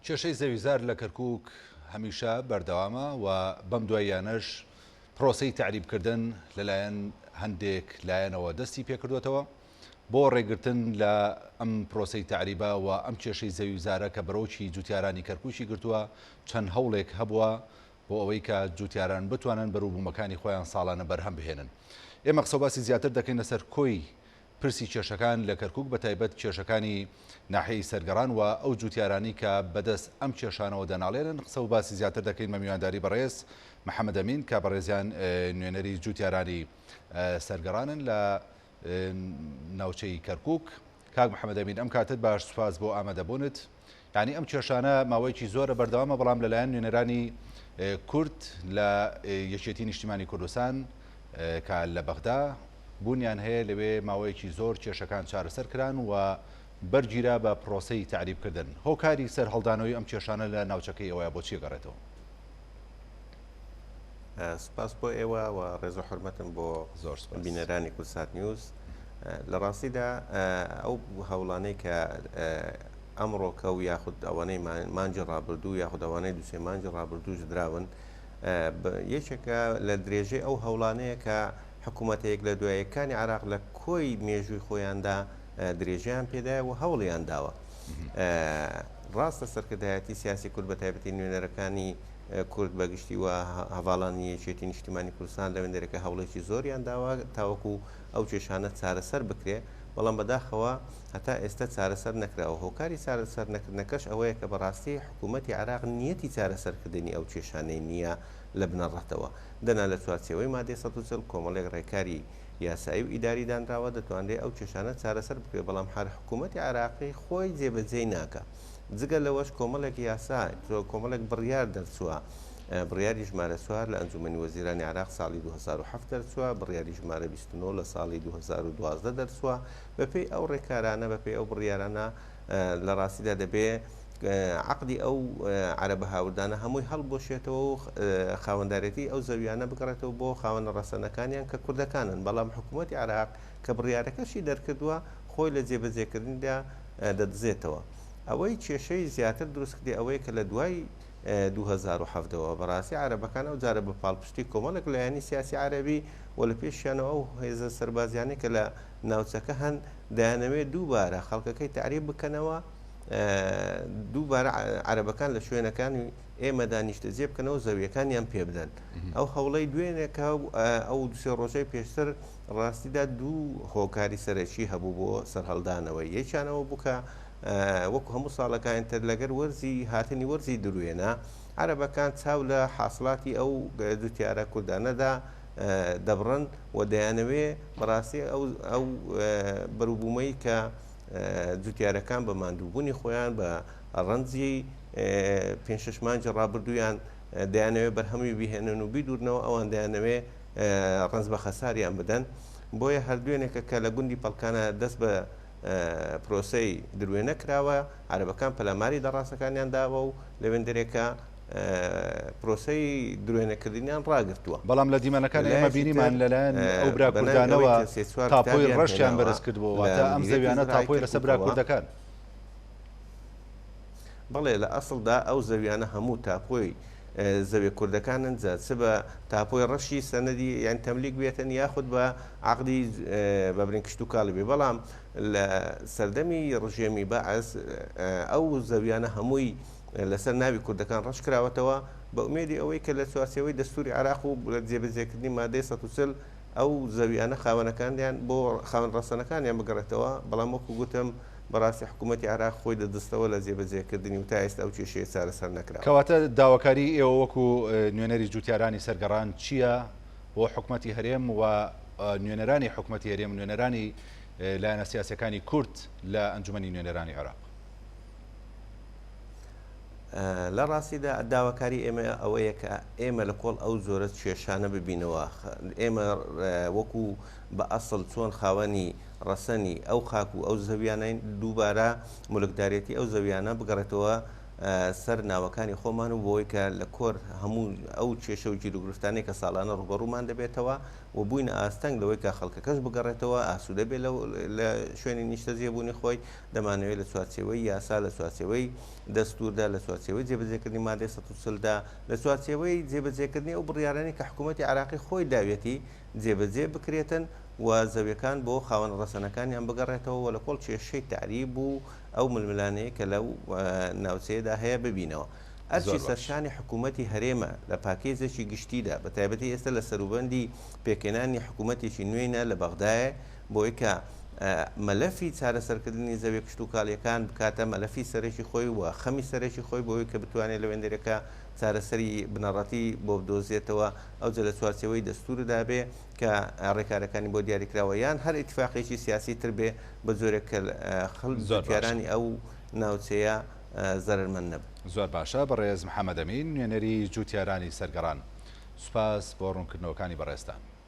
کێشەی زەویزار لە کەرکووک هەمیشە بەردەوامە و بەم دواییانەش پرۆسەی تعریبکردن لەلایەن هەندێک لایەنەوە دەستی پێکردوێتەوە بۆ ڕێگرتن لە ئەم پرۆسەی تعریبە و ئەم کێشەی زەویزارە کە بەرەوکی جوتیارانی کەرکووکی گرتووە چەند هەوڵێک هەبووە بۆ ئەوەی کە جوتیاران بتوانن بەرووبوومەکانی خۆیان ساڵانە بەرهەم بهێنن. ئێمە قسەباسی زیاتر دەکەین لەسەر کۆی پرسی کێشەکان لە کەرکووک بە تایبەت کێشەکانی ناحەیەی سەرگەڕان و ئەو جوتیارانی کە بەدەست ئەم کێشانەوە دەناڵێنن قسە و باسی زیاتر دەکەین بە میوانداری بەڕێز محەممەد ئەمین کە بەڕێزیان نوێنەری جوتیارانی سەرگەڕانن لە ناوچەی کەرکووک. کاک محەممەد ئەمین ئەم کاتت باش سوپاس بۆ ئامادەبوونت. یعنی ئەم کێشانە ماوەیەکی زۆرە بەردەوامە بەڵام لەلایەن نوێنەرانی کورد لە یەکێتی نیشتیمانی کوردستان کە لە بەغدا بوونیان هەیە لەوێ ماوەیەکی زۆر کێشەکان چارەسەر کران و بەرگیرا بە پرۆسەی تعریبکردن. هۆکاری سەر هەڵدانەوەی ئەم کێشانە لە ناوچەکەی ئەوەیە بۆچی گەڕێتەوە؟ سپاس بۆ ئێوە و ڕێز و حرمەتم بۆ زۆر بینەرانی کورسات نیوز. لە ڕاستیدا ئەو هەوڵانەی کە ئەمڕۆکە و یاخود ئەوانەی مانجی ڕابردوو یاخود ئەوانەی دوسێ مانجی ڕابردووش دراون یەکێکە لە درێژەی ئەو هەوڵانەیە کە حکوومەتەیەک لە دواییەکانی عراق لە کۆی مێژووی خۆیاندا درێژیان پێدایە و هەوڵیان داوە. ڕاستە سەرکردایەتی سیاسی کورد بە تایبەتی نوێنەرەکانی کورد بەگشتی و هەواڵانی یەکێتی نیشتیمانی کوردستان لە وێنەرەکە هەوڵێکی زۆریان داوە تاوەکو ئەو کێشانە چارەسەر بکرێ، بەڵام بەداخەوە هەتا ئێستا چارەسەر نەکراوە. هۆکاری چارەسەر نەکردنەکەش ئەوەیە کە بەڕاستی حکوومەتی عراق نیەتی چارەسەرکردنی ئەو کێشانەی نییە لە بنەڕەتەوە. دەنا لە چوارچێوەی مادەی 140 کۆمەڵێک ڕێکاری یاسایی و ئیداری دانراوە دەتوانرێت ئەو کێشانە چارەسەر بکرێت، بەڵام هەر حکوومەتی عراقی خۆی جێبەجێی ناکە. جگە لەوەش کۆمەڵێک یاسا کۆمەڵێک بڕیار دەرچووە، بڕیاری ژمارە 4 لە ئەنجومەنی وەزیرانی عراق ساڵی 2007 دەرچووە، بڕیاری ژمارە 29 لە ساڵی 2012 دەرچووە. بەپێی ئەو ڕێکارانە بەپێی ئەو بڕیارانە لە ڕاستیدا دەبێت عقدی ئەو عەرەبە هاوردانە هەمووی هەڵبۆشێتەوە و خاوەندارەتی ئەو زەویانە بگەڕێتەوە بۆ خاوەنە ڕەسەنەکانیان کە کوردەکانن، بەڵام حکوومەتی عراق کە بڕیارەکەشی دەرکردووە خۆی لە جێبەجێکردندا دەدزێتەوە. ئەوەی کێشەی زیاتر دروستکردی ئەوەیە کە لە دوای 2007ەوە بەڕاستی عەرەبەکان ئەو جارە بە پاڵپشتی کۆمەڵێک لایەنی سیاسی عەرەبی و لە پێشیانەوە ئەو هێزە سەربازیانەی کە لە ناوچەکە هەن دایانەوێت دووبارە خەڵکەکەی تعریب بکەنەوە، دووبارە عەرەبەکان لە شوێنەکانی ئێمە دانیشتە جێ بکەنەوە زەویەکانیان پێ بدەن. ئەو هەوڵەی دوێنێکە ئەو دوسێ ڕۆژەی پێشتر ڕاستیدا دوو هۆکاری سەرەکی هەبوو بۆ سەرهەڵدانەوەی. یەکیانەوە بووکە وەکو هەموو ساڵەکان تر لەگەر وەرزی هاتنی وەرزی دروێنە عەرەبەکان چاو لە حاصڵاتی ئەو جوتیارە کوردانەدا دەبڕن و دەیانەوێ بەڕاستی ئەو بەرووبوومەی کە جوتیارەکان بە ماندووبوونی خۆیان بە ڕەنجی 5-6 مانجی ڕابردوویان دەیانەوێت بەرهەمی بیهێنن و بیدورنەوە، ئەوان دەیانەوێت ڕەنج بە خەساریان بدەن. بۆیە هەردوێنێکە کە لە گوندی پەڵکانە دەست بە پرۆسەی دروێنە کراوە، عەرەبەکان پەلاماری دەڕاستەکانیان داوە و لە وێندەرێکە پرۆسەی درێنەکردنیان ڕاگرتووە. بەڵام لە دیمەنەکان ئێمە بینیمان لەلایەن ئەو برا کوردانەوە تاپۆی ڕەشیان بەرز کردبووە، واتە ئەم زەویانە تاپۆی لەسەر برا کوردەکان. بەڵێ لە ئەسڵدا ئەو زەویانە هەموو تاپۆی زەوی کوردەکانن چ بە تاپۆی ڕەشی سەنەدی یان تەملیک بێتن یاخود بە عقدی بەبرین کشت و کاڵی بێ، بەڵام لە سەردەمی ڕژێمی بەعەز ئەو زەویانە هەمووی لەسەر ناوی کوردەکان ڕەش کراوەتەوە بە ئومێدی ئەوەی کە لە چوارچێوەی دەستوری عراق و لە جێبەجێکردنی مادەی 140 ئەو زەویانە خاوەنەکانیان بۆ خاوەن ڕەسەنەکانیان بگەڕێتەوە، بەڵام وەکو گوتم بەڕاستی حکوومەتی عراق خۆی دەدەستەوە لە جێبەجێکردنی و تا ئێستا ئەو کێشەیە چارەسەر نەکراوە. کەواتە داواکاری ئێوە وەکو نوێنەری جوتیارانی سەرگەڕان چییە بۆ حکوومەتی هەرێم و نوێنەرانی حکوومەتی هەرێم و نوێنەرانی لایەنە سیاسەکانی کورد لە ئەنجومەنی نوێنەرانی عراق؟ لە ڕاستیدا داواکاری ئێمە ئەوەیە کە ئێمە لە کۆڵ ئەو زۆرە کێشانە ببینەوە. ئێمە وەکو بە ئەسڵ چۆن خاوەنی ڕەسەنی ئەو خاک و ئەو زەویانەی دووبارە مولکدارێتی ئەو زەویانە بگەڕێتەوە سەر ناوەکانی خۆمان و بۆی کە لە کۆر هەموو ئەو کێشە و گیرروگرفتانەی کە ساڵانە ڕوبەڕوومان دەبێتەوە و بووین ئاستەنگ لەوەی کە خەڵکەکەش بگەڕێتەوە ئاسوودە بێت لە شوێنی نیشتە جێبوونی خۆی دەمانەوێت لە چوارچێوەی یاسا لە چوارچێوەی دەستوردا لە چوارچێوەی جێبەجێکردنی مادەی 140دا لە چوارچێوەی جێبەجێکردنی ئەو بڕیارانی کە حکوومەتی عراقی خۆی داوێتی جێبەجێ بکرێتن و زەویەکان بۆ خاوەن ڕەسەنەکانیان بگەڕێتەوە و لە کۆڵ کێشەی تعریب و ئەو ململانەیە کە لەو ناوچەیەدا هەیە ببینەوە. ئەرچی سەرشانی حکوومەتی هەرێمە لە پاکێزێکی گشتیدا بە تایبەتی ئێستا لە سەروبەندی پێکێنانی حکوومەتێکی نوێنە لە بەغدایە بۆی کە مەلەفی چارەسەرکردنی زەوی کشت و کاڵیەکان بکاتە مەلەفی سەرێکی خۆی و خەمی سەرێکی خۆی بۆی کە بتوانێت لە وێندێرەکە چارەسەری بنەڕەتی بۆ بدۆزێتەوە ئەو جە لە چوارچەوەی دەستوردا بێ کە ڕێکارەکانی بۆ دیاریکراوە یان هەر ئیتفاقێکی سیاسی تر بێ بە جۆرێک خەڵکیارانی ئەو ناوچەیە زەرمەند نەبێت. زۆر باشە بەڕێز محەممەد ئەمین نوێنەری جوتیارانی سەرگەڕان سوپاس بۆ ڕوونکردنەوەکانی بەڕێستان.